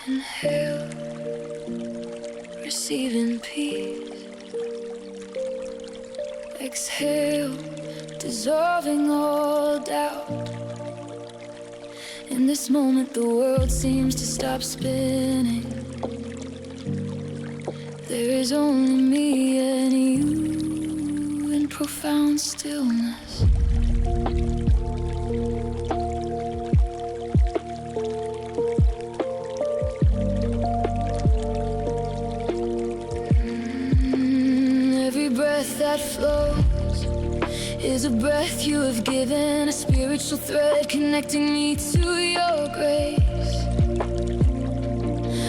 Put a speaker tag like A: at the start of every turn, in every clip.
A: Inhale, receiving peace. Exhale, dissolving all doubt. In this moment the world seems to stop spinning. There is only me and you in profound stillness. Every breath that flows is a breath you have given, a spiritual thread connecting me to your grace.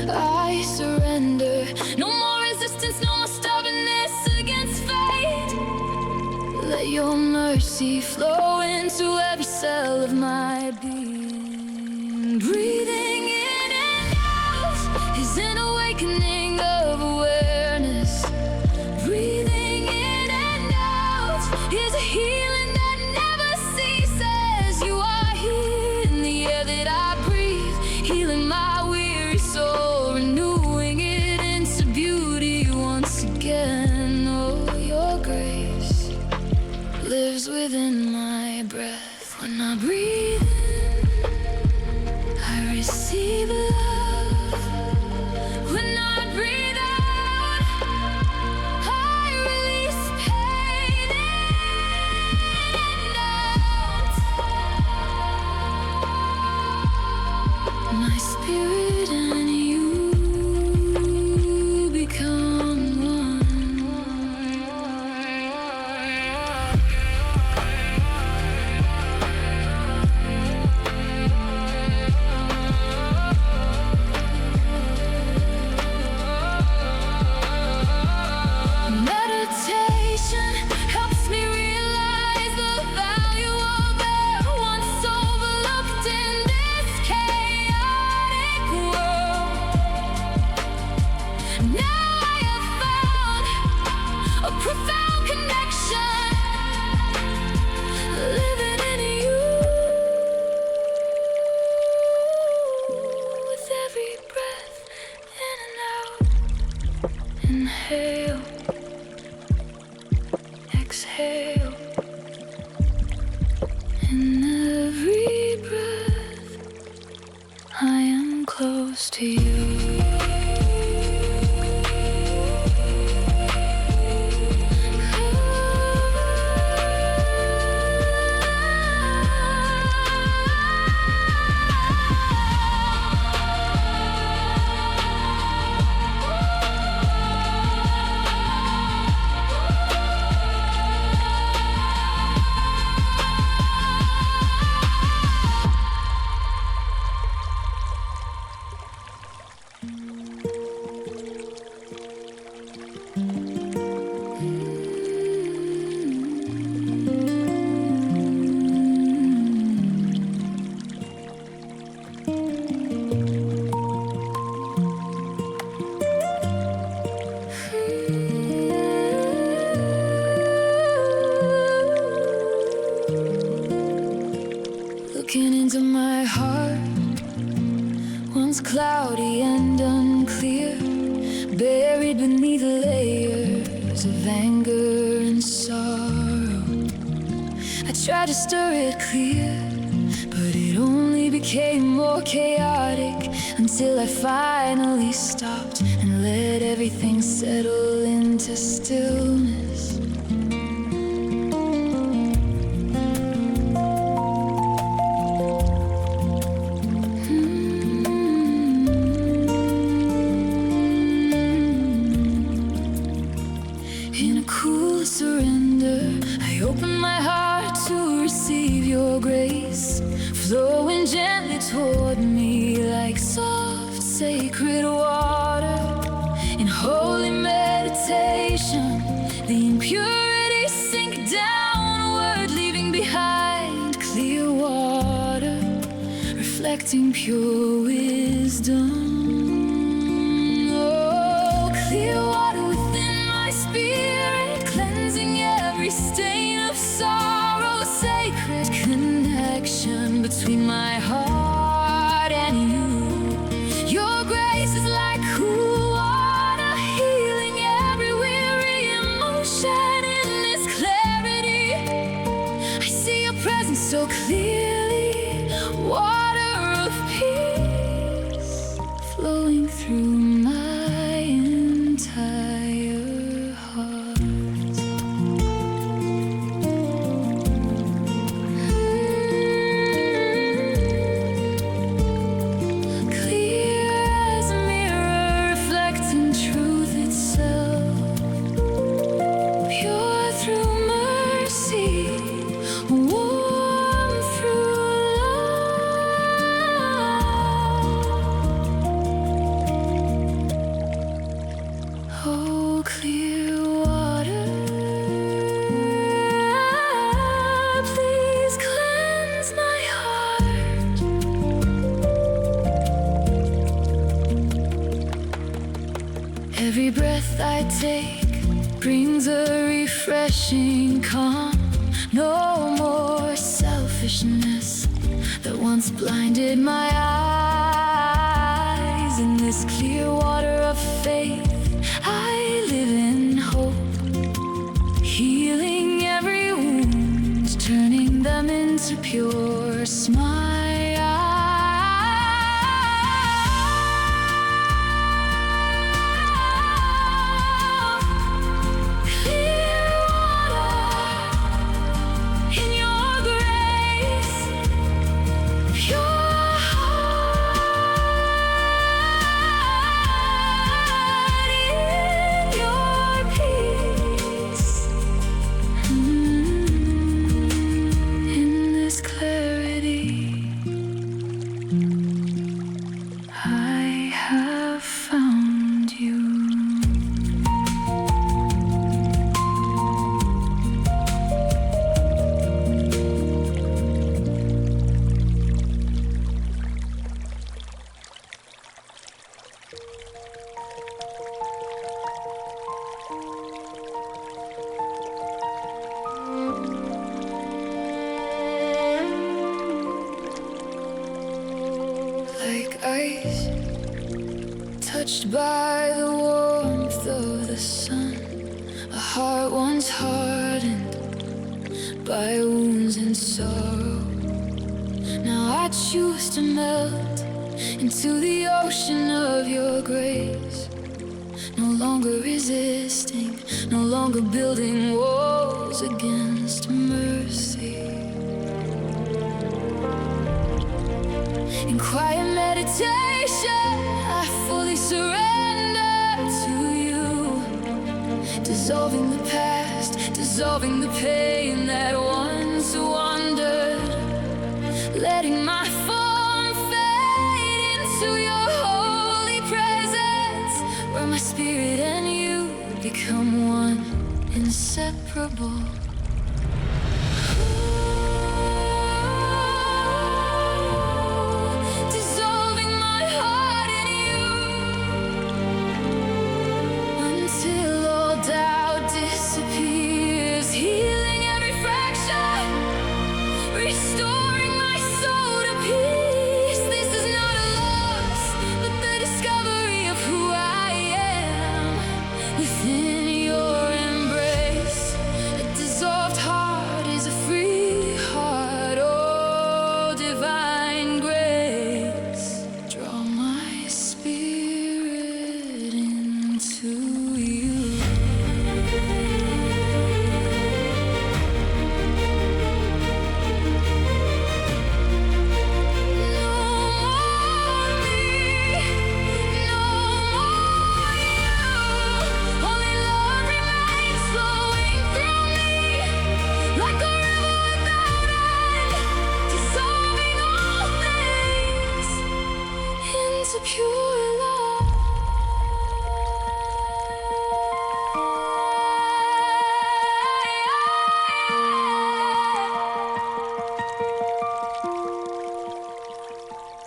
A: I surrender, no more resistance, no more stubbornness against fate. Let your mercy flow into every cell of my being. Breathing in and out is an awakening of awareness. Breathing in and out is a healing that never ceases. You are here in the air that I breathe, healing my weary soul, renewing it into beauty once again. Oh, your grace lives within my breath. When I breathe in, I receive love. When I breathe out, I release pain in and out. My spirit and you become one. Meditation helps me realize the value of it, once overlooked in this chaotic world. Now I have found a profound connection, living in you. With every breath in and out, inhale, exhale. In every breath, I am close to you. Looking into my heart, once cloudy and unclear, buried beneath layers of anger and sorrow. I tried to stir it clear, but it only became more chaotic, until I finally stopped and let everything settle into stillness. In a cool surrender, I open my heart to receive your grace, flowing gently toward me like soft, sacred water. In holy meditation, the impurities sink downward, leaving behind clear water, reflecting pure wisdom. Oh, clear water within my spirit, cleansing every stain of sorrow, sacred connection between my heart and you. Your grace I take brings a refreshing calm. No more selfishness that once blinded my eyes. In this clear water of faith, I live in hope, healing every wound, turning them into pure smile. Like ice, touched by the warmth of the sun, a heart once hardened by wounds and sorrow. Now I choose to melt into the ocean of your grace, no longer resisting, no longer building walls against mercy. In quiet meditation, I fully surrender to you, dissolving the past, dissolving the pain that once wandered, letting my form fade into your holy presence, where my spirit and you become one, inseparable.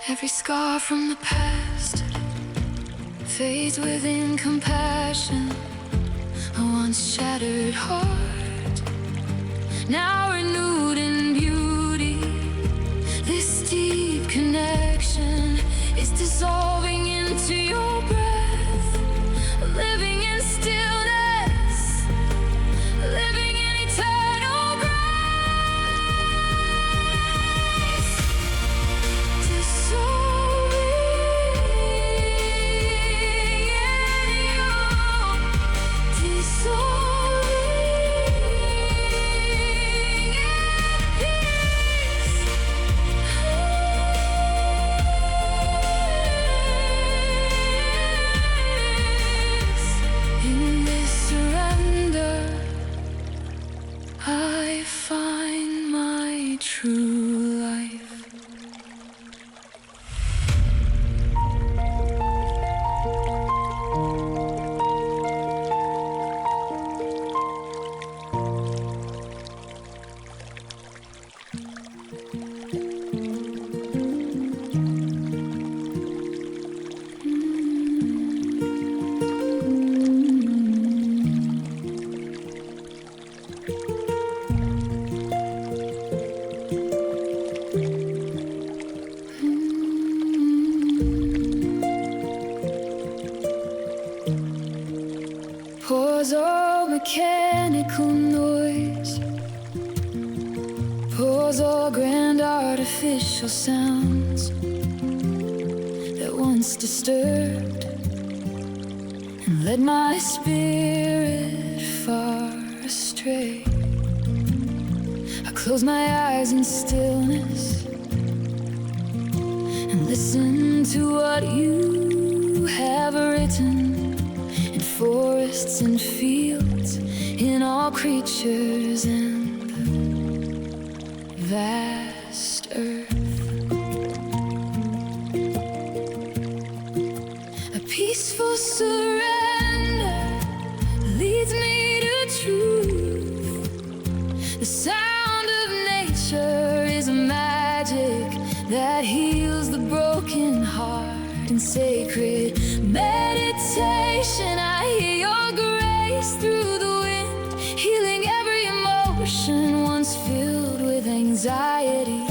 A: Every scar from the past fades within compassion. A once shattered heart, now renewed in beauty. This deep connection is dissolving into your breath, living in stillness, living in eternal grace. pause all grand artificial sounds that once disturbed and led my spirit far astray. I close my eyes in stillness and listen to what you have written in forests and fields, in all creatures and the vast earth. A peaceful surrender leads me to truth. The sound of nature is a magic that heals the broken heart. In sacred meditation, I hear your grace through the wind, healing every emotion once filled with anxiety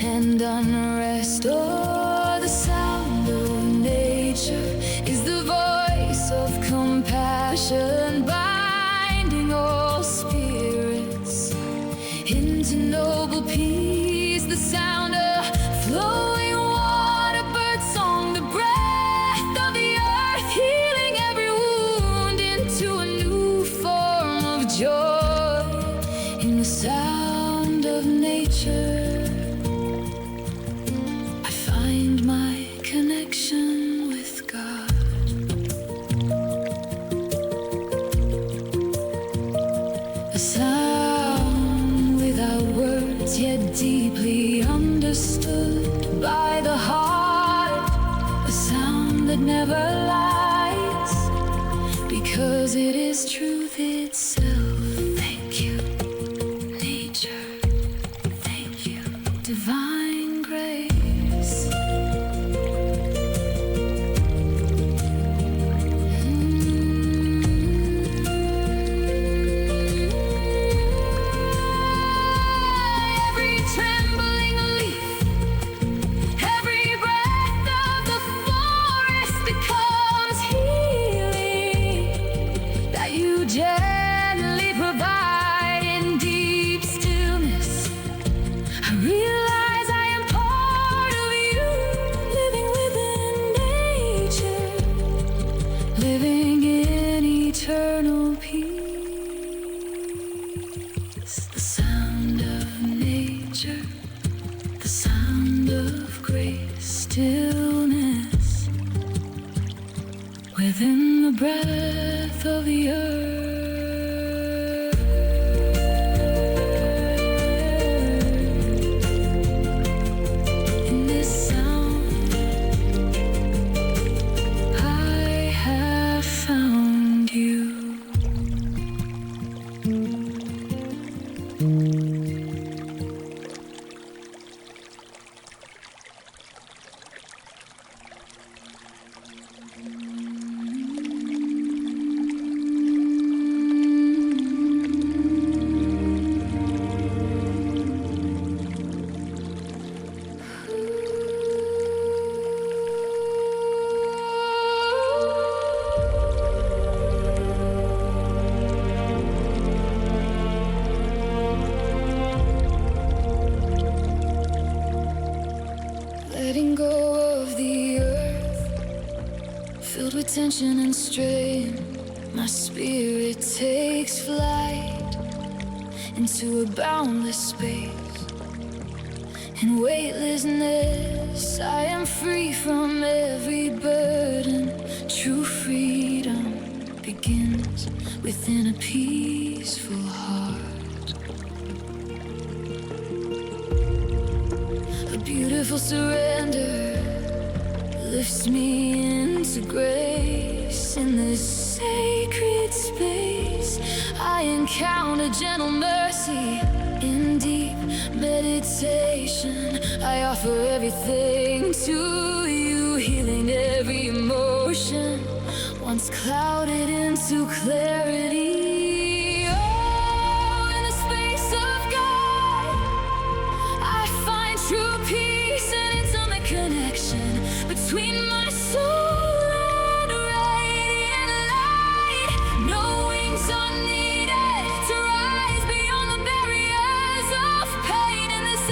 A: and unrest. Oh, the sound of nature is the voice of compassion, binding all spirits into noble peace. The sound of flowing water, bird song, the breath of the earth, healing every wound into a new form of joy. In the sound of nature, I find my connection with God. A sound without words, yet deeply understood by the heart. A sound that never lies, because it is truth itself. Thank you, nature. Thank you, divine grace. Every trembling leaf, every breath of the forest becomes healing that you gently provide in deep stillness. I realize I am part of you, living within nature, living in eternal peace. The sound of nature, the sound of grace, stillness within the breath of the earth. In this sound, I have found you. Letting go of the earth, filled with tension and strain, my spirit takes flight into a boundless space. In weightlessness, I am free from every burden. True freedom begins within a peaceful heart. A beautiful surrender lifts me into grace. In this sacred space, I encounter gentle mercy. In deep meditation, I offer everything to you, healing every emotion once clouded into clarity. Oh, in the space of God, I find true peace and intimate connection between my soul and radiant light. No wings are needed to rise beyond the barriers of pain. In this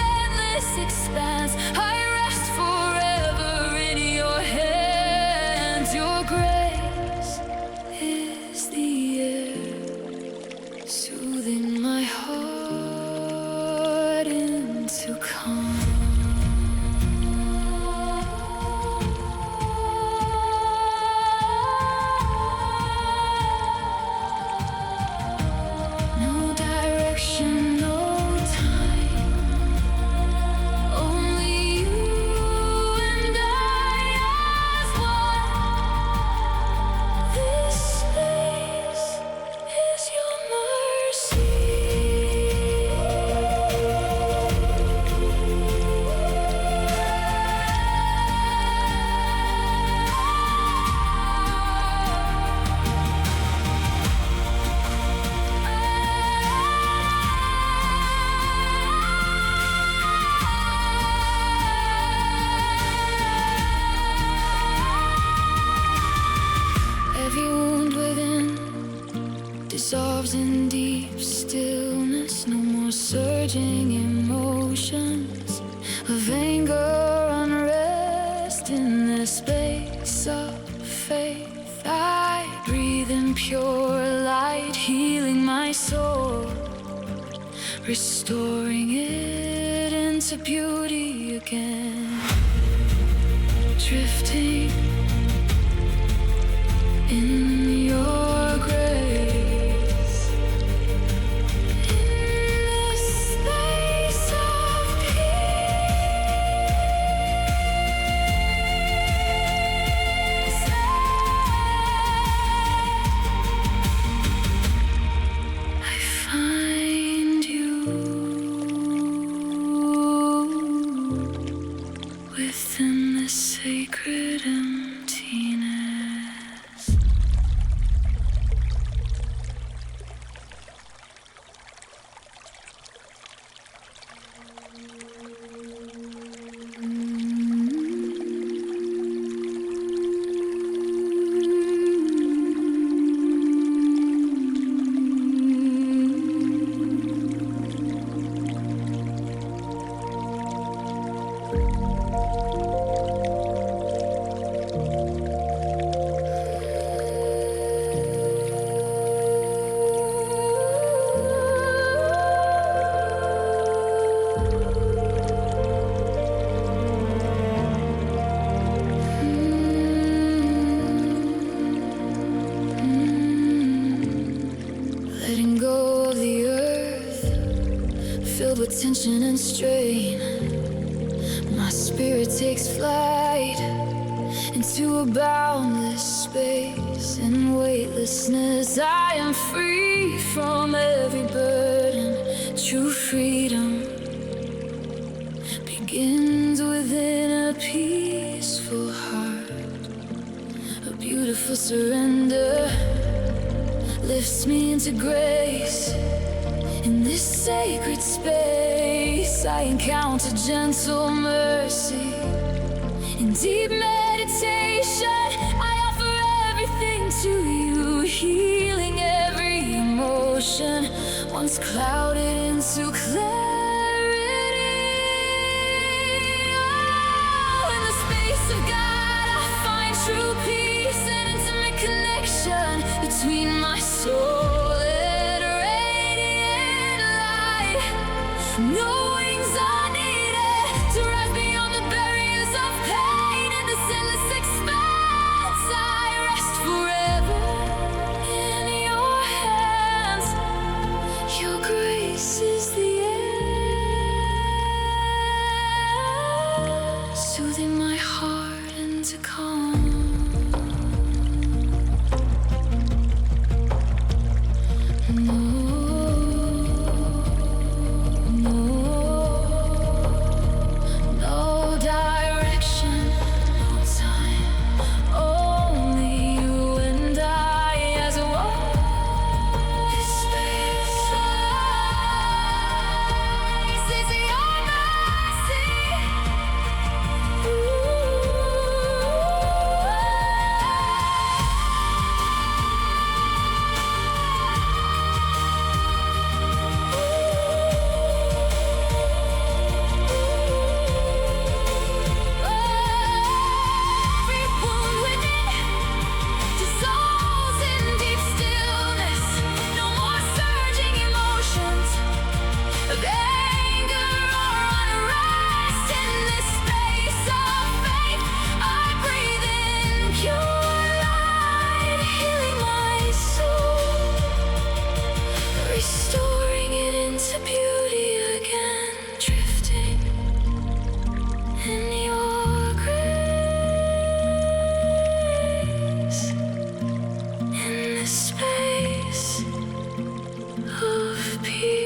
A: in deep stillness, no more surging emotions of anger, unrest. In the space of faith, I breathe in pure light, healing my soul, restoring it into beauty again. Drifting in your grace, in this space of peace, I find you within the sacred emptiness. Letting go of the earth, filled with tension and strain, my spirit takes flight into a boundless space. In weightlessness, I am free from every burden. True freedom begins within a peaceful heart. A beautiful surrender lifts me into grace. In this sacred space, I encounter gentle mercy. In deep meditation, I offer everything to you, healing every emotion once clouded into clarity. Oh, in the space of God, I find true peace and intimate connection between my soul and radiant light. No wings are needed to rise beyond the barriers of pain. In this endless expanse, I rest forever in your hands. Your grace is the air, soothing my heart into calm. Restoring it into beauty again, drifting in your grace, in the space of peace.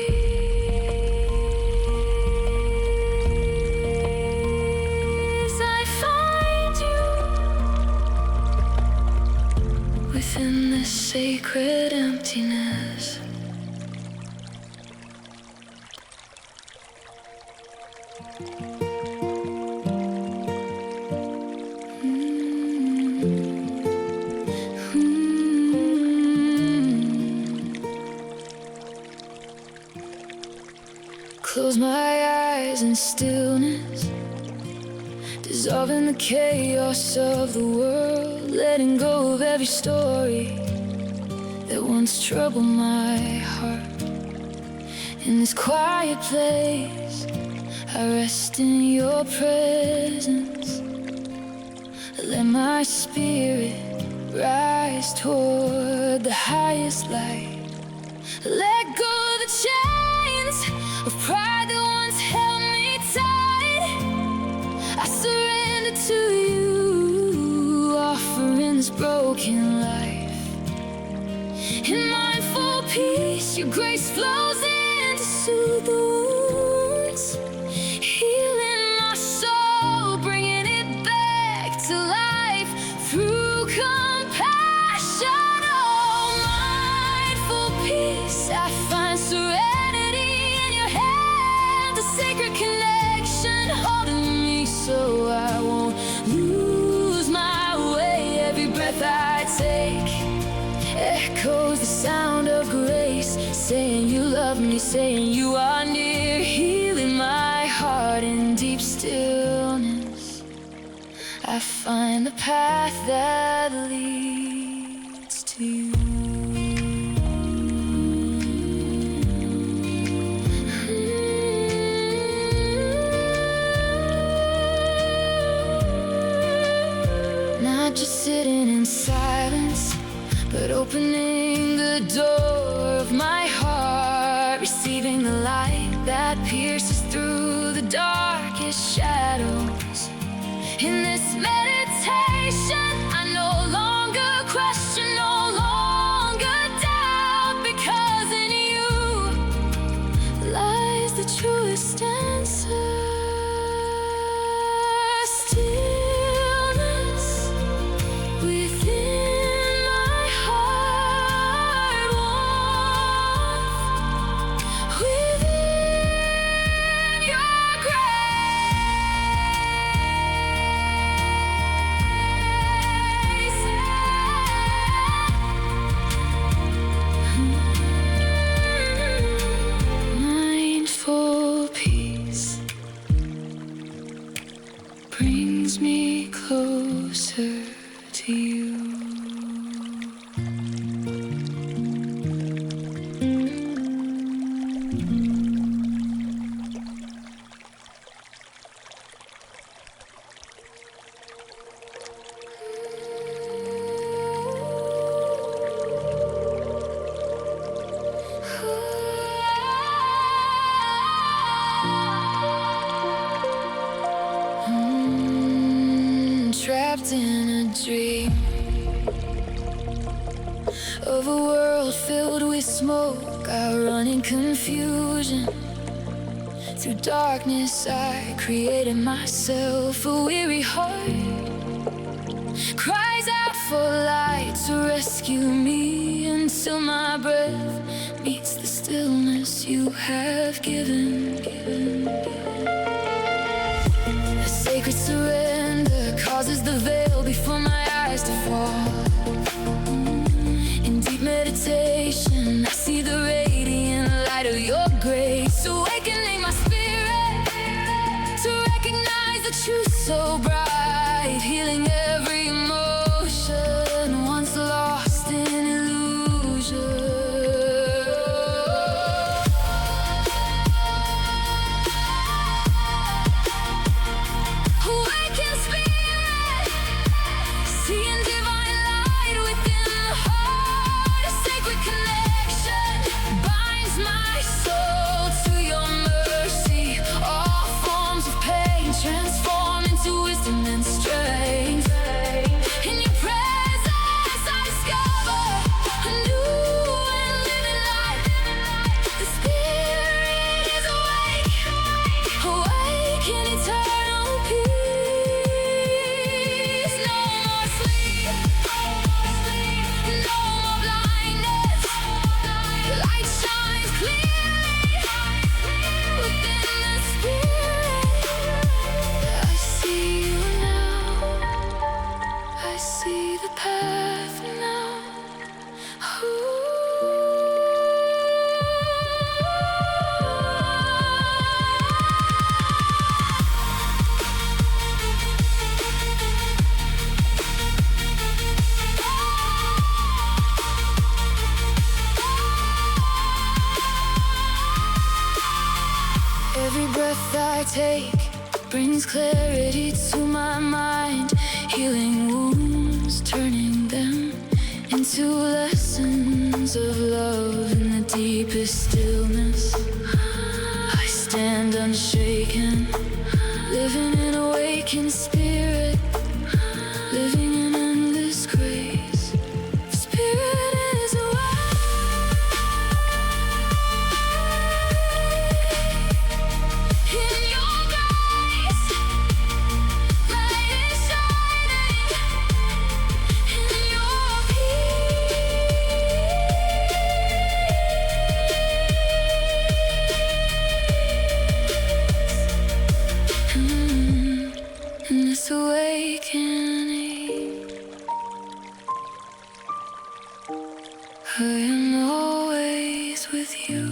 A: I find you within this sacred emptiness. stillness, dissolving the chaos of the world, letting go of every story that once troubled my heart. In this quiet place, I rest in your presence. Let my spirit rise toward the highest light. Let go of the chains of pride that once held me tight. I surrender to you, offering this broken life. In mindful peace, your grace flows in to soothe the wounds, healing my soul, bringing it back to life through compassion. Oh, mindful peace, I find serenity in your hand, a sacred connection holding me so I won't lose my way. Every breath I take echoes the sound of grace, saying you love me, saying you are near, healing my heart in deep stillness. I find the path that leads to you. Not just sitting in silence, but opening the door of my heart, receiving the light that pierces through the darkest shadows. In this meditation, I no longer question, no longer doubt, because in you lies the truest answer. Stillness within my heart, warmth within your grace. Mindful peace brings me closer to you. Trapped in a dream of a world filled with smoke, I run in confusion. Through darkness I created myself. A weary heart cries out for light to rescue me, until my breath meets the stillness you have given. A sacred surrender causes the veil before my eyes to fall. In deep meditation, I see the radiant light of your grace, awakening my spirit to recognize the truth so bright, healing every emotion once lost in illusion. Awaken spirit, seeing divine light within the heart. A sacred connection binds my soul to your mercy. All forms of pain transform into wisdom and strength. In your presence I take brings clarity to my mind, healing wounds, turning them into lessons of love in the deepest stillness. I stand unshaken, living in awakened spirit, living in endless grace. Spirit is awake. In your grace, light is shining. In your peace, in this awakening, I am always with you.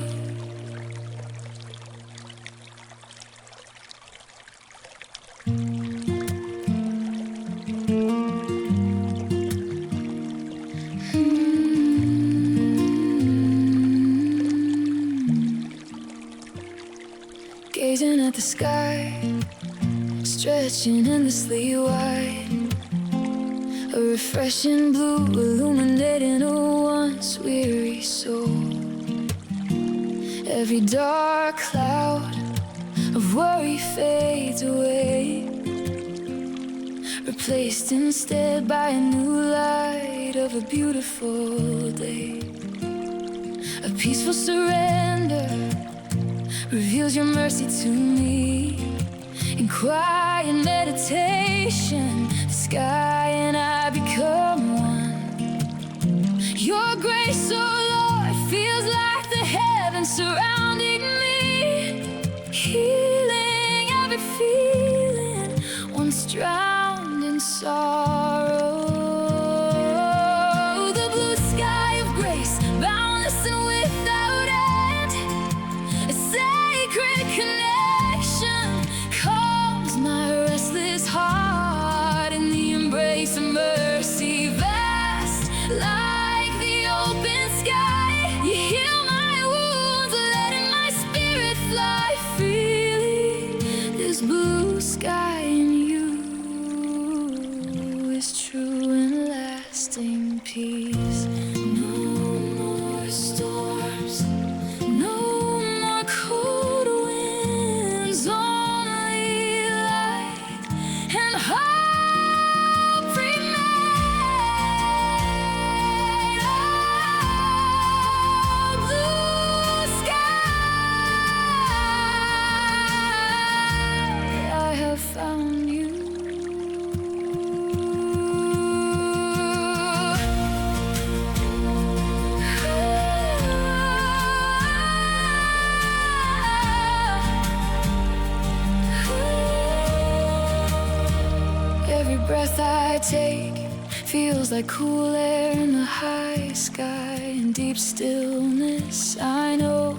A: Gazing at the sky, stretching endlessly wide, a refreshing blue illuminating a once weary soul. Every dark cloud of worry fades away, replaced instead by a new light of a beautiful day. A peaceful surrender reveals your mercy to me. In quiet meditation, the sky and I become one. Your grace, oh Lord, feels like the heavens surrounding me, healing every feeling once drowned in sorrow. The blue sky of grace, boundless and without end, a sacred connection calms my restless heart in the embrace of mercy vast, like the open sky. You heal my wounds, letting my spirit fly freely. This blue sky in you is true and lasting peace. No more storms, no more cold winds, only light and hope remain. Oh, blue sky, I have found you. Every breath I take feels like cool air in the high sky. In deep stillness, I know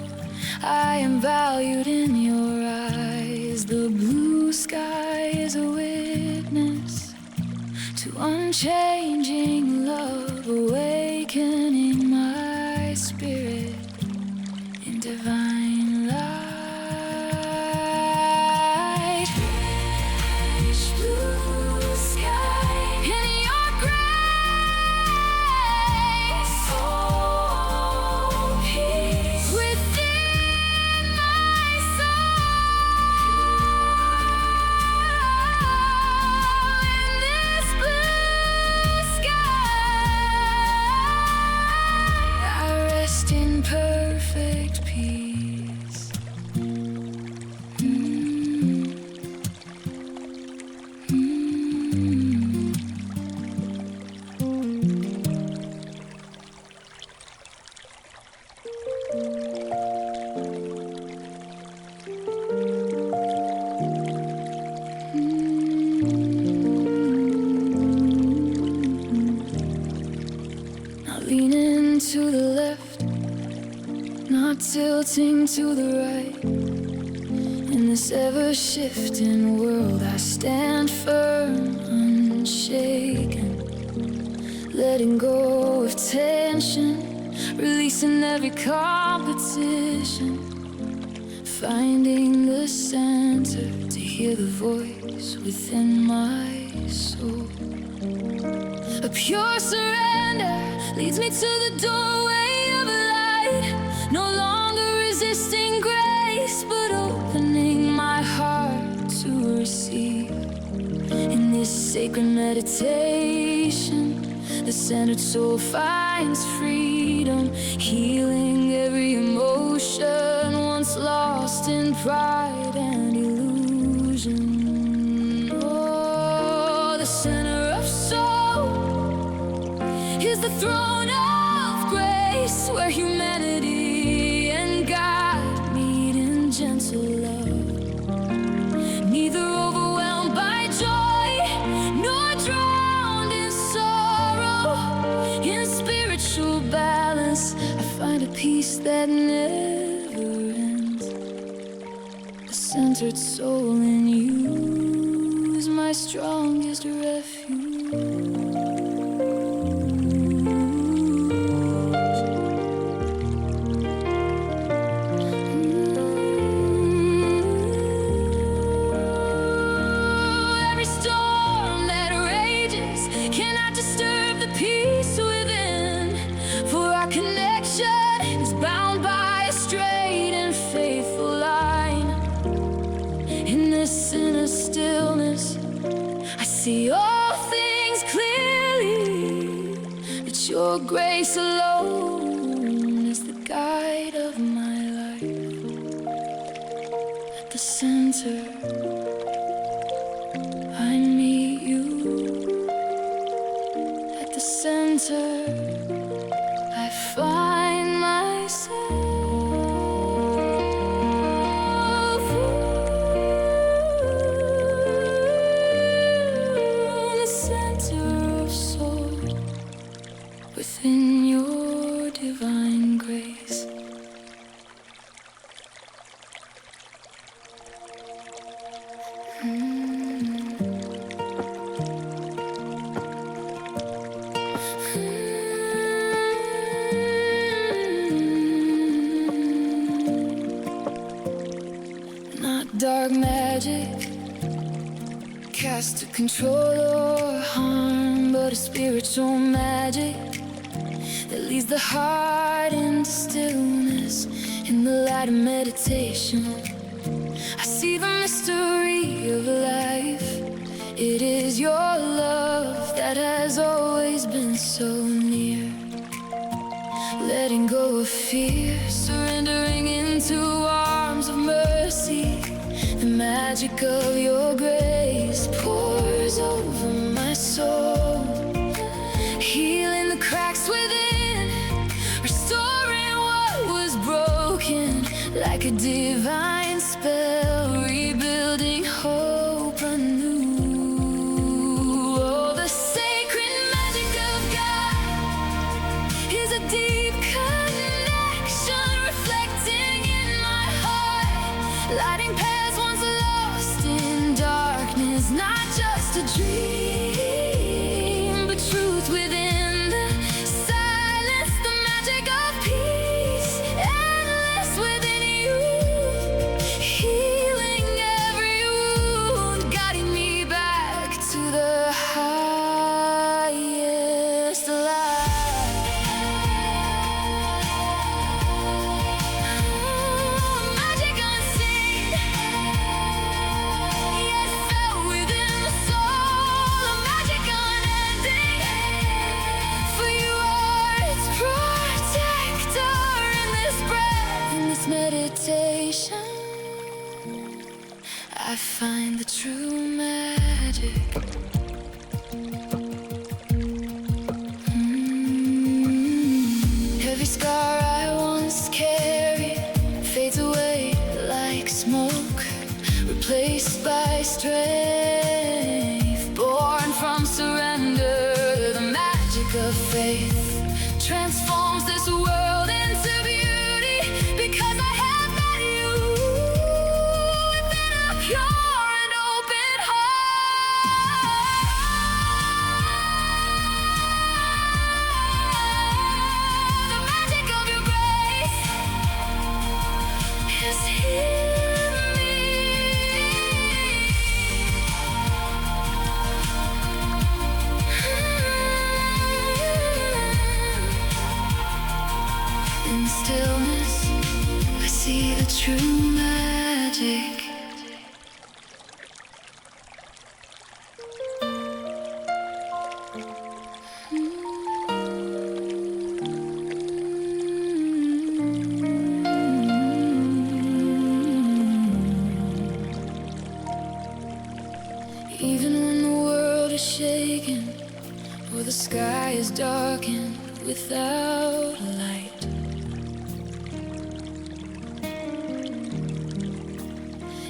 A: I am valued in your eyes. The blue sky is a witness to unchanging love, awakening my spirit in divine light. Rich blue sky, in your grace, oh, peace within my soul. In this blue sky, I rest in perfect peace. Not leaning to the left, not tilting to the right. In this ever-shifting world, I stand firm, unshaken, letting go of tension, releasing every competition, finding the center to hear the voice within my soul. A pure surrender leads me to the doorway of light, no longer resisting grace, but opening my heart to receive. In this sacred meditation, the centered soul finds freedom, healing every emotion once lost in pride and illusion. Oh, the center of soul is the throne of grace, where humanity and God meet in gentle love, neither overwhelmed by joy nor drowned in sorrow. In spiritual balance, I find a peace that never ends. A centered soul in you is my strongest refuge. See all things clearly, that your grace alone is the guide of my life. At the center, I meet you. At the center, I find myself. Within your divine grace. Not dark magic cast to control or harm, but a spiritual magic that leads the heart into stillness. In the light of meditation, I see the mystery of life. It is your love that has always been so near. Letting go of fear, surrendering into arms of mercy. The magic of your grace pours over my soul, healing the cracks within, restoring what was broken, like a divine spell, rebuilding hope anew. Oh, the sacred magic of God is a deep connection, reflecting in my heart, lighting paths once lost in darkness. Not just a dream, but truth within the silence, the magic of peace, endless within you, healing every wound, guiding me back to the highest light. Magic unseen, yet felt within the soul, a magic unending, for you are its protector. In this breath, in this meditation, I find the true magic. Every scar I once carried fades away like smoke, replaced by strength, born from surrender. The magic of faith transforms this world into beauty, because I have met you within a pure and open heart. The magic of your grace is here. is shaken, or the sky is darkened without a light.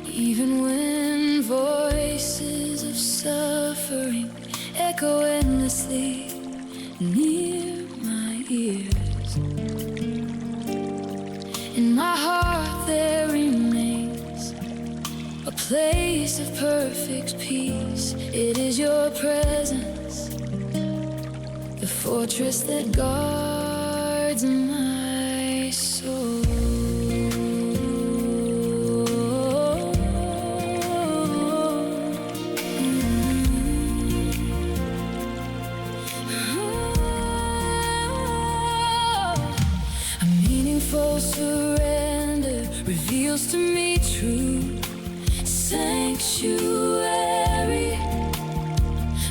A: Even when voices of suffering echo endlessly near my ears, in my heart there remains a place of perfect peace. It is your presence, the fortress that guards my soul. A meaningful surrender reveals to me true sanctuary.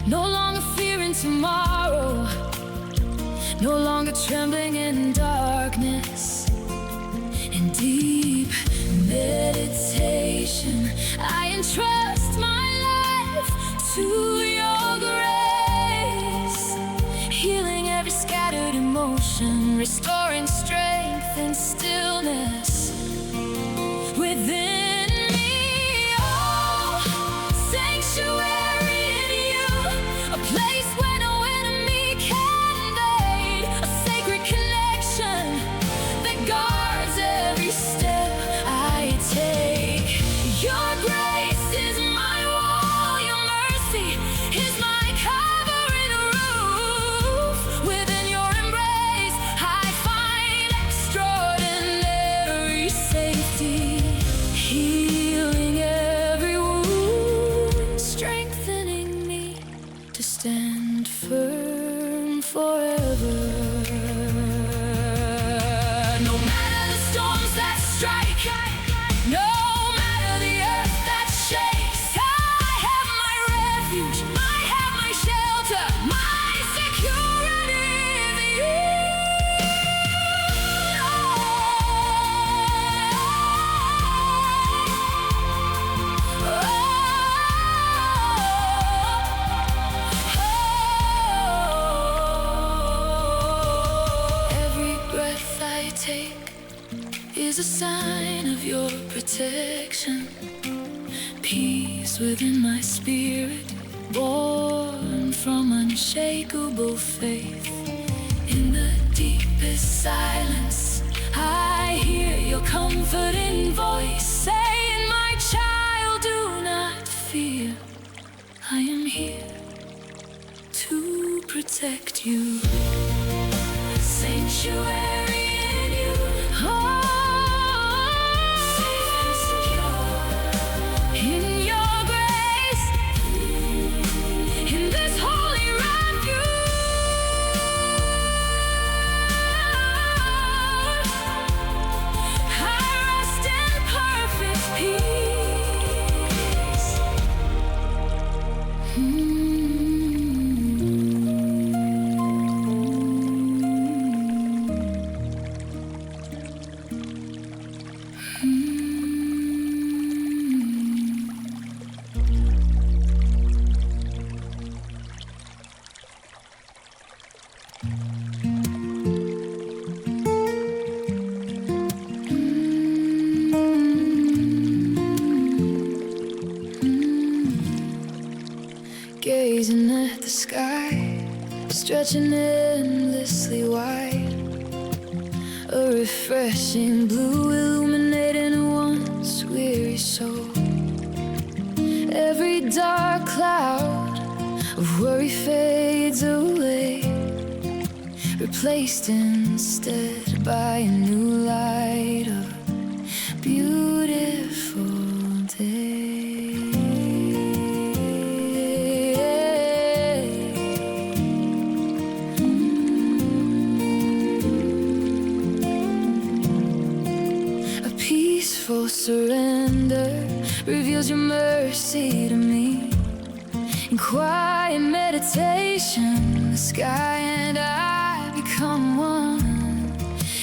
A: No longer fearing tomorrow, no longer trembling in darkness. In deep meditation, I entrust my life to your grace, healing every scattered emotion, restoring strength and stillness within me. Oh, sanctuary in you, a place where no enemy can invade, a sacred connection that guards every step I take. Your grace is my wall, your mercy is my covering roof. Within your embrace I find extraordinary safety, healing every wound, strengthening me to stand firm forever. No matter the storms that strike, no matter the earth that shakes, I have my refuge, I have my shelter, my security in you. Every breath I take is a sign of your protection. Peace within my spirit, born from unshakable faith. In the deepest silence, I hear your comforting voice saying, my child, do not fear. I am here to protect you. Sanctuary in you, safe and secure in your grace, in this holy refuge. I rest in perfect peace. Gazing at the sky, stretching endlessly wide, a refreshing blue illuminating a once weary soul. Every dark cloud of worry fades away, replaced instead by a new light of beautiful day. A peaceful surrender reveals your mercy to me. In quiet meditation, the sky and I become one.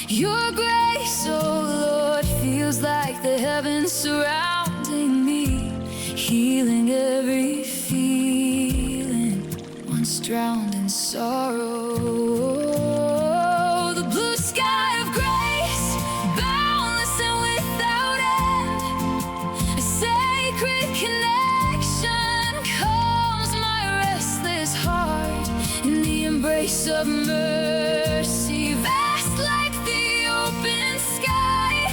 A: Your grace, oh Lord, feels like the heavens surrounding me, healing every feeling once drowned in sorrow. The blue sky of grace, boundless and without end. A sacred connection calms my restless heart in the embrace of mercy, vast like the open sky.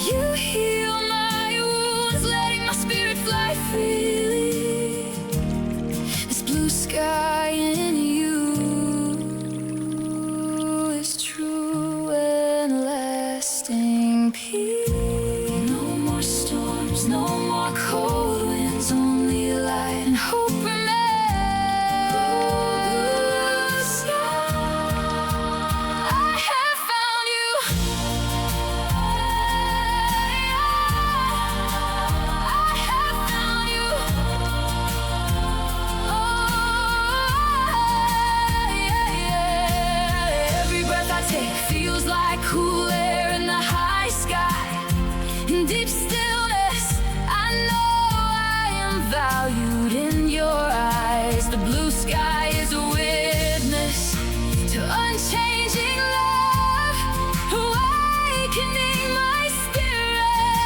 A: You heal my wounds, letting my spirit fly freely. This blue sky in you is true and lasting peace. No more storms, no more cold winds, only light and hope remain. Feels like cool air in the high sky. In deep stillness, I know I am valued in your eyes. The blue sky is a witness to unchanging love, awakening my spirit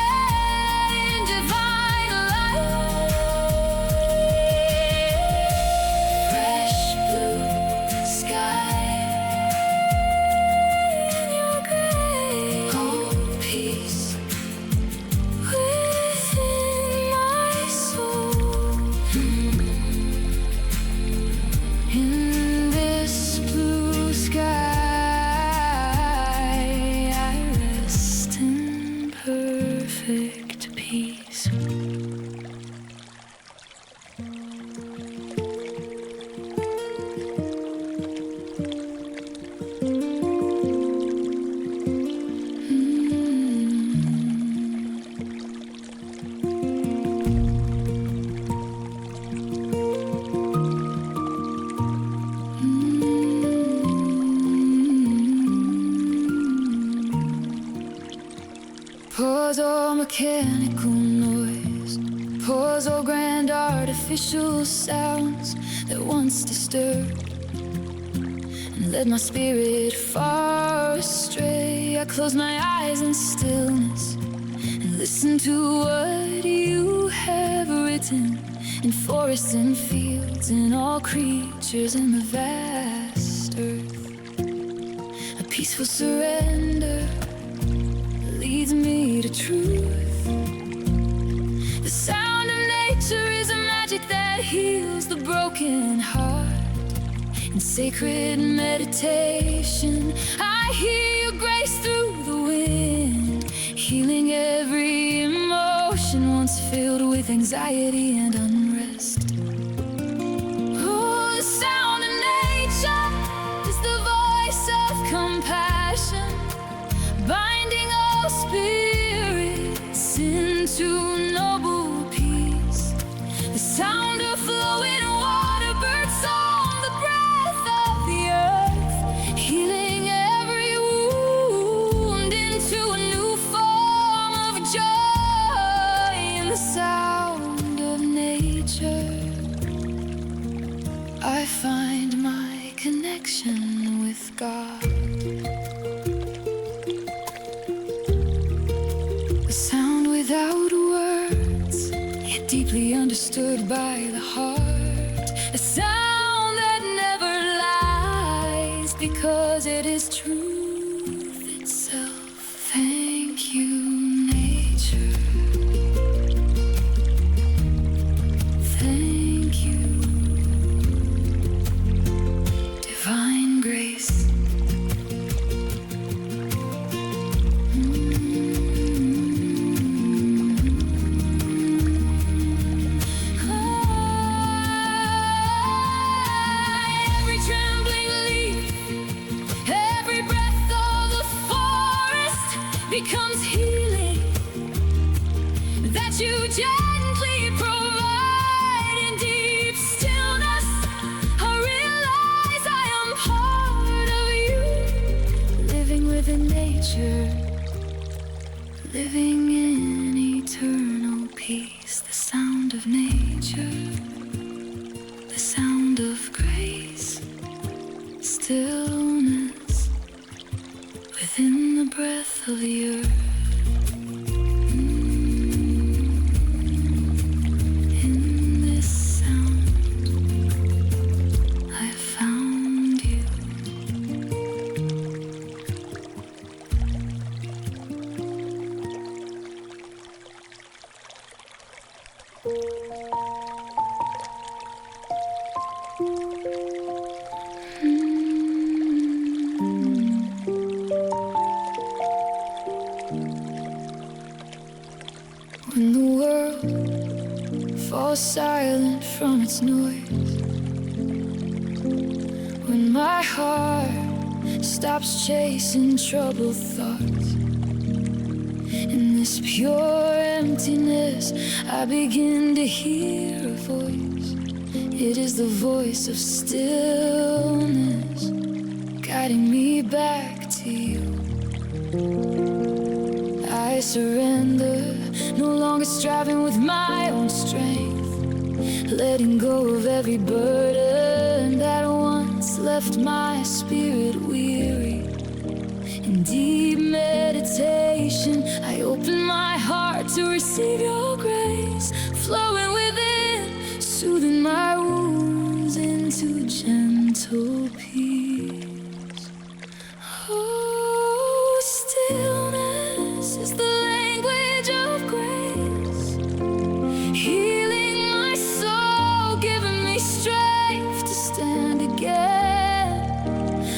A: in divine light. Fresh blue sky, perfect peace. Pause all mechanical noise, pause all grand artificial sounds that once disturbed, and led my spirit far astray. I close my eyes in stillness and listen to what you have written in forests and fields and all creatures in the vast earth. A peaceful surrender leads me to truth. The sound of nature is a magic that heals the broken heart. In sacred meditation, I hear your grace through the wind, healing every emotion once filled with anxiety and unrest. Oh, the sound of nature is the voice of compassion, binding all spirits into noble peace. The sound of flowing water, bird song, the breath of the earth, healing every wound into a new form of joy. In the sound of nature, I find my connection with God. Sound without words, yet deeply understood by the heart. A sound that never lies, because it is truth itself. Thank you, nature. Thank you, divine grace. Becomes healing that you gently provide. In deep stillness, I realize I am part of you, living within nature, living in eternal peace. The sound of nature, the sound of grace. of the earth. In this sound, I found you. When the world falls silent from its noise, when my heart stops chasing troubled thoughts, in this pure emptiness I begin to hear a voice. It is the voice of stillness, guiding me back to you. I surrender, no longer striving with my own strength, letting go of every burden that once left my spirit weary. In deep meditation, I open my heart to receive your grace, flowing within, soothing my wounds into gentle peace. Oh, stillness is the language of grace, healing my soul, giving me strength to stand again.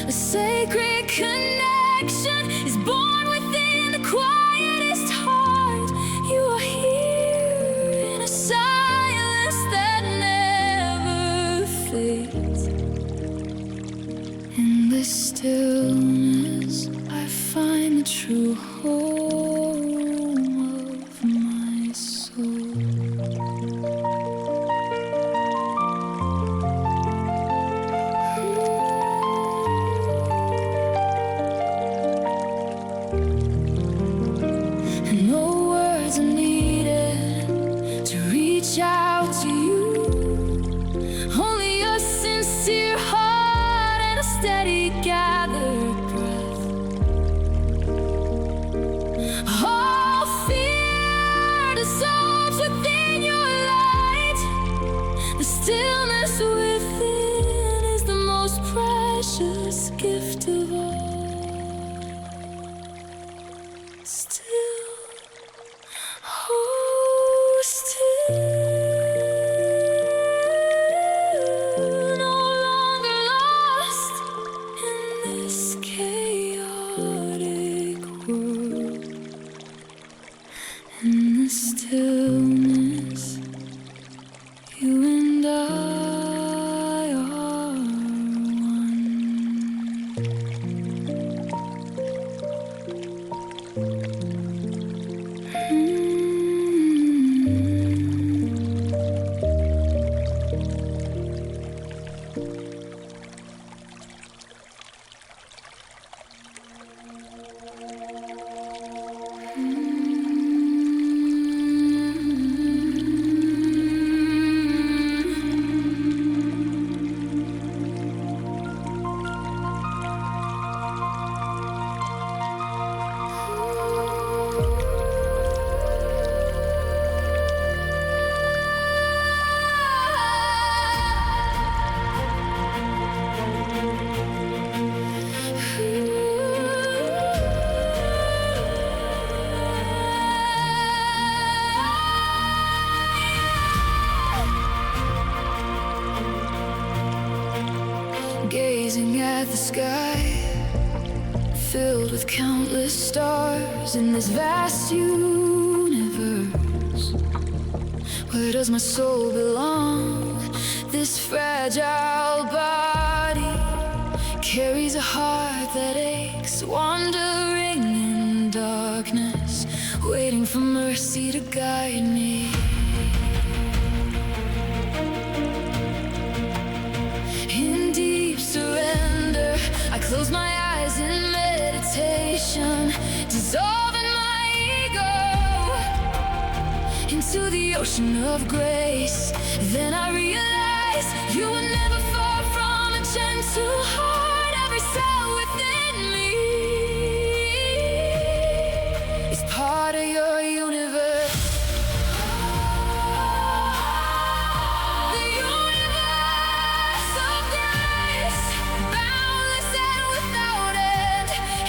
A: A sacred connection is born within the quietest heart. You are here in a silence that never fades. In this stillness, I find the true home of my soul. And no words are needed to reach out to you, only a sincere heart and a steady gathered breath. All fear dissolves within your light. The stillness within is the most precious gift of all. Still, oh, still, no longer lost in this chaotic world. In the stillness, you and I are one. Gazing at the sky, filled with countless stars in this vast universe. Where does my soul belong? This fragile body carries a heart that aches, wandering in darkness, waiting for mercy to guide me. In deep surrender, I close my eyes in meditation, dissolving my ego into the ocean of grace. Then I realize you were never far from a gentle heart, every cell within me.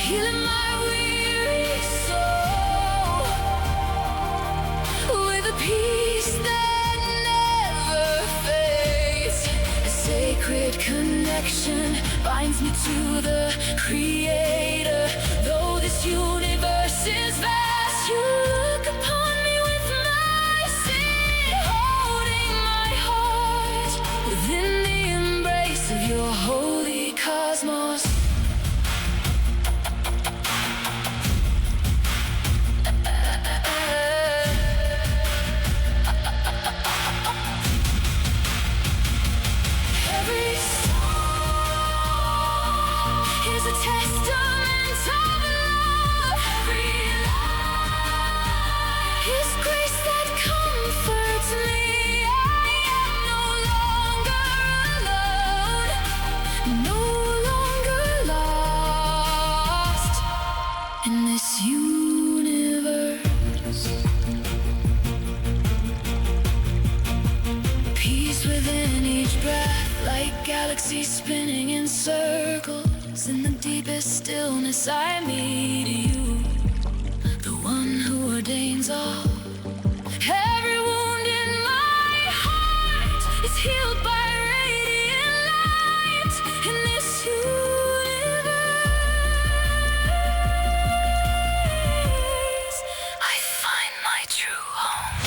A: healing my weary soul with a peace that never fades. A sacred connection binds me to the Creator. Though this universe is vast, you look upon me with mercy, holding my heart within the embrace of your holy cosmos. Every song is a testament of love. Every lie is grace that comforts me. I am no longer alone, no longer lost in this universe. Peace within each breath, like galaxies spinning in circles. In the deepest stillness I meet you, the one who ordains all. Every wound in my heart is healed by radiant light. In this universe, I find my true home.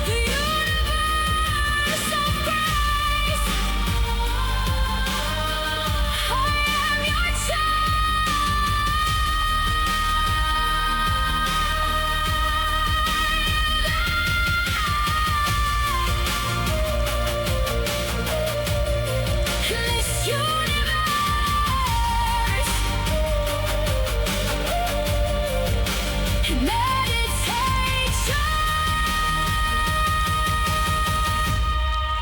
A: The universe of grace, I am your child. In this universe, meditation,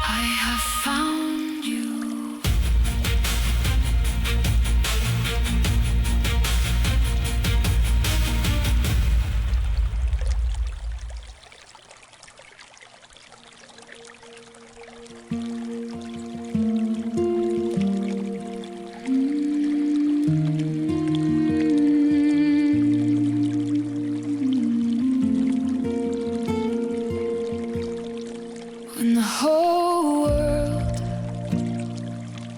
A: I have found you. When the whole world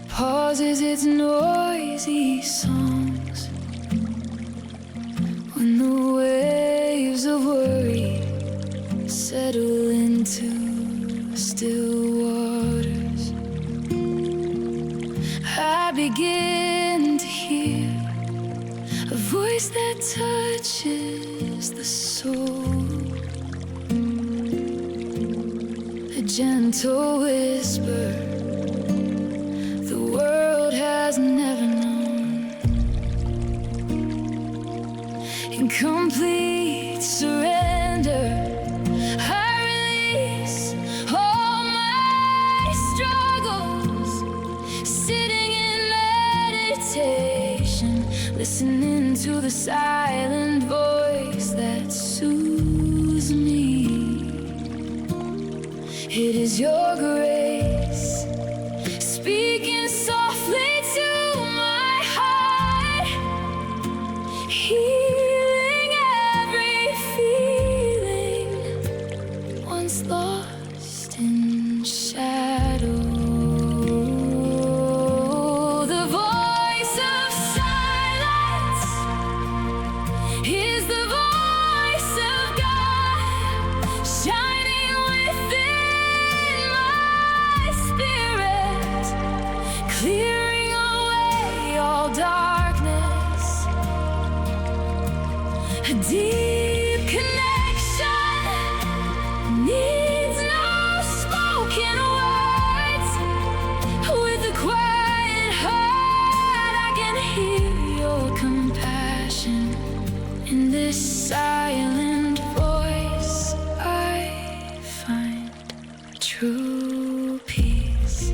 A: pauses its noisy songs, when the waves of worry settle into still waters, I begin to hear a voice that touches the soul. A gentle whisper the world has never known. In complete surrender, I release all my struggles, sitting in meditation, listening to the silent voice that soothes me. It is your grace speaking softly to my heart, healing every feeling once lost in shadow. The voice of silence is the voice of God, shining within my spirit, clearing away all darkness. A deep connection needs no spoken words. With a quiet heart, I can hear your compassion. In this silent voice, I find true peace.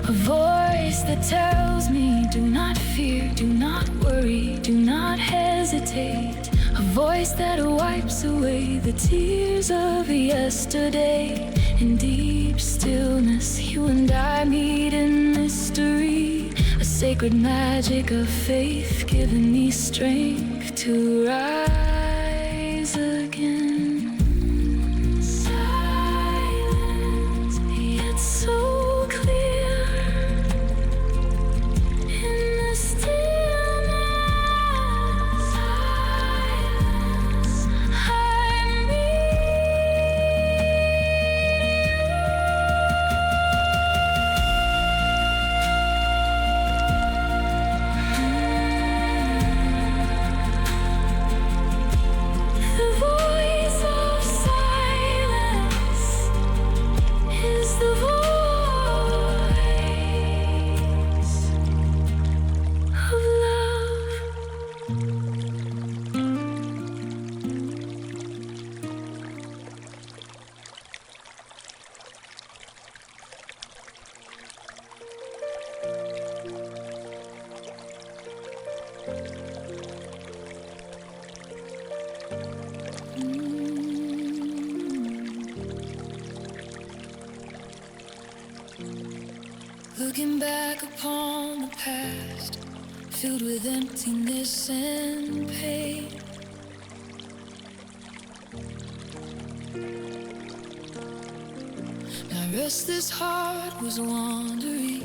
A: A voice that tells me, do not fear, do not worry, do not hesitate. A voice that wipes away the tears of yesterday. In deep stillness, you and I meet in mystery. A sacred magic of faith, giving me strength to rise again. Silence, yet so clear. In the stillness, silence, I the voice of silence is the voice of love. Looking back upon the past, filled with emptiness and pain. My restless heart was wandering,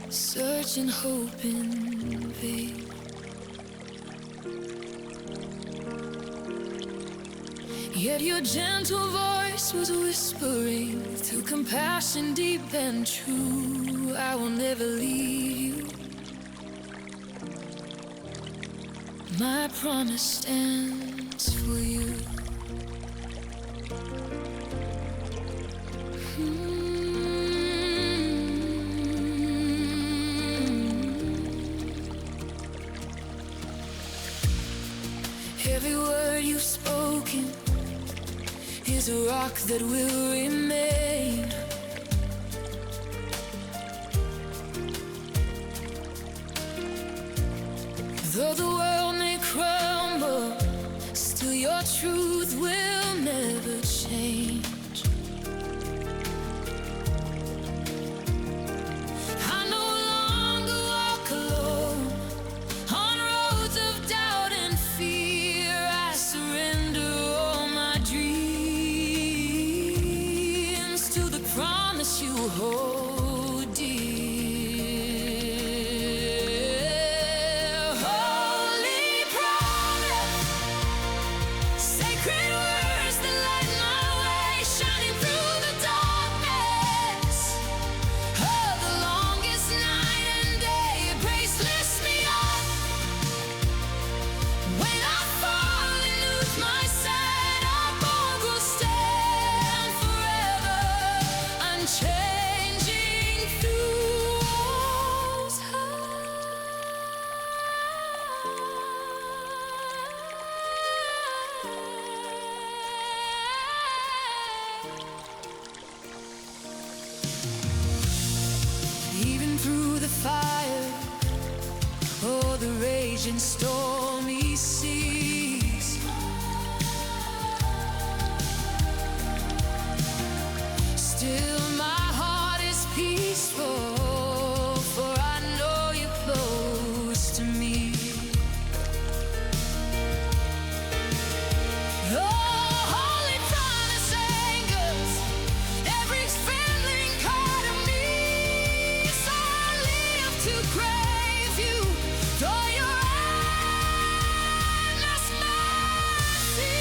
A: searching hope in vain. Yet your gentle voice was whispering through compassion deep and true. I will never leave you. My promise stands for you. Every word you've spoken is a rock that will remain. Though the world may crumble, still your truth will never change. I no longer walk alone on roads of doubt and fear. I surrender all my dreams to the promise you hold dear. Holy promise, sacred words that light my way, shining through the darkness of the longest night and day. Your grace lifts me up when I fall and lose my sight. Our bond will stand forever, unchanging through all time. Even through the fire or the raging stormy seas, still my heart is peaceful, for I know you're close to me. Oh, holy promise anchors every trembling part of me. So I live to crave you, for your endless mercy.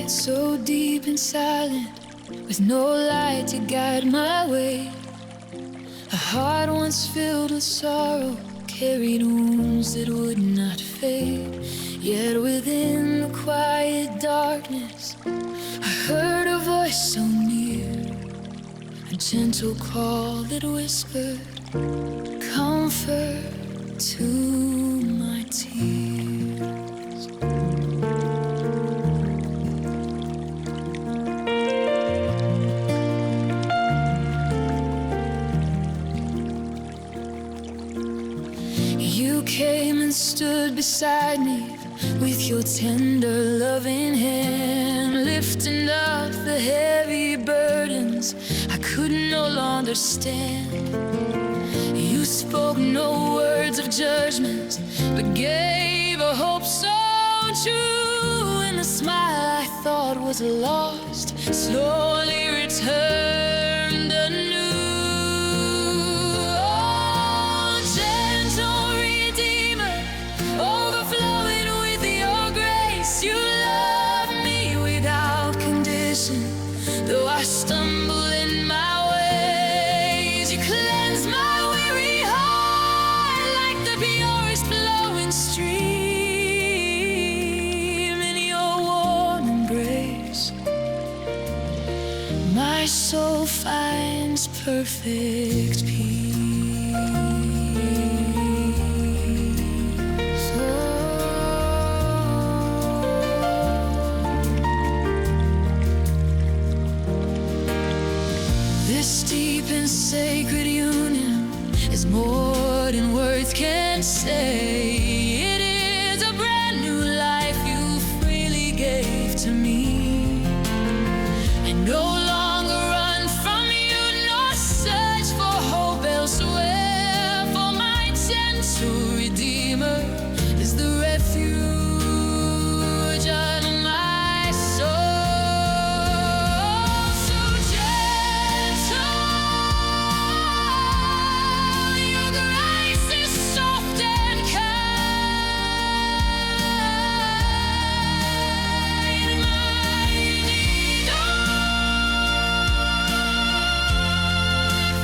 A: So deep and silent, with no light to guide my way. A heart once filled with sorrow carried wounds that would not fade. Yet within the quiet darkness, I heard a voice so near, a gentle call that whispered comfort to my tears. You came and stood beside me with your tender loving hand, lifting up the heavy burdens I could no longer stand. You spoke no words of judgment, but gave a hope so true. And the smile I thought was lost slowly returned anew. Oh, gentle Redeemer, overflowing with your grace, you love me without condition. Though I stumble in my ways, you cleanse my weary heart like the purest flowing stream. In your warm embrace, my soul finds perfect peace. This deep and sacred union is more than words can say. It is a brand new life you freely gave to me. I no longer run from you, nor search for hope elsewhere. For my gentle Redeemer is the refuge of my soul. So gentle, your grace is soft and kind. My need,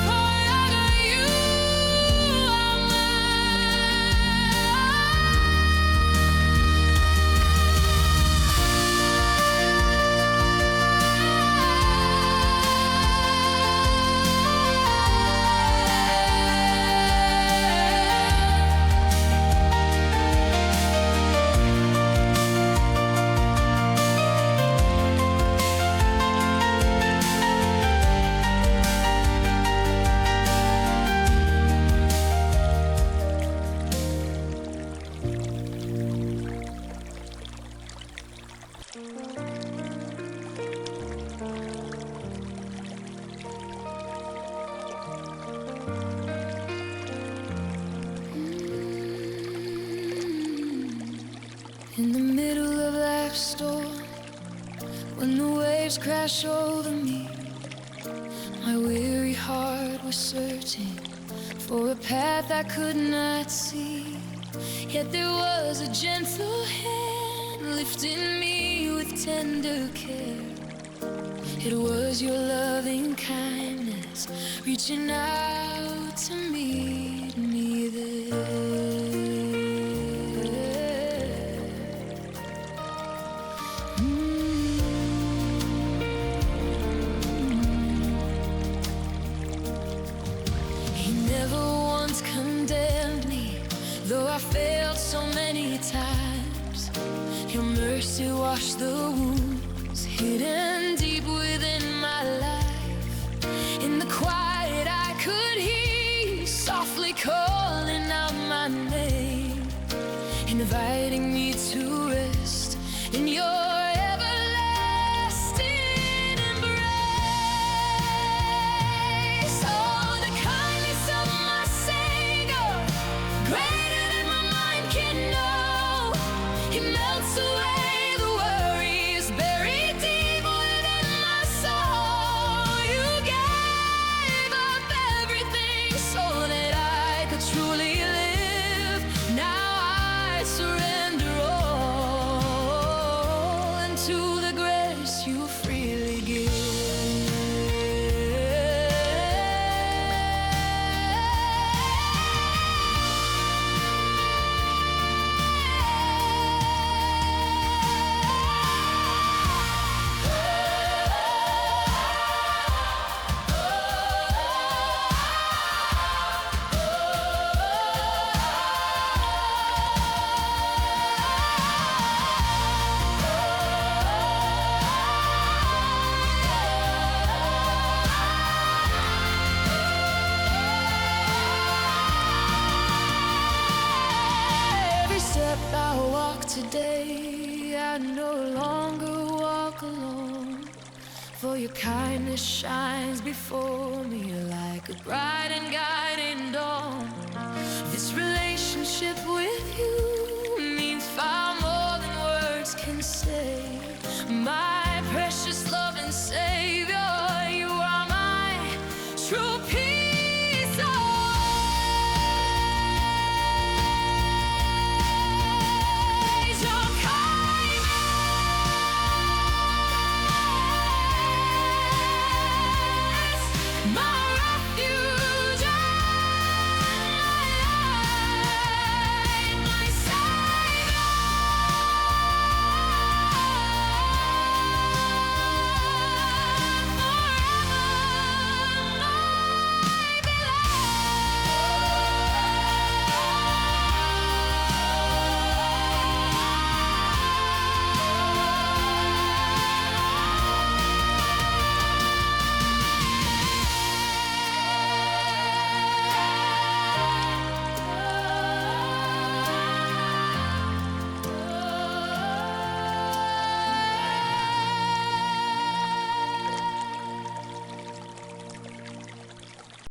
A: forever you are in the middle of life's storm, when the waves crash over me, my weary heart was searching for a path I could not see. Yet there was a gentle hand lifting me with tender care. It was your loving kindness reaching out to meet me there. Though I failed so many times, your mercy washed the wounds hidden deep within my life. In the quiet I could hear you softly calling out my name, inviting me to rest in your everlasting embrace. Oh, the kindness of my Savior, greater than my mind can know. He melts away the worries buried deep within my soul. You gave up everything so that I could truly live. Now I surrender all into the grace I no longer walk alone. For your kindness shines before me like a bright and guiding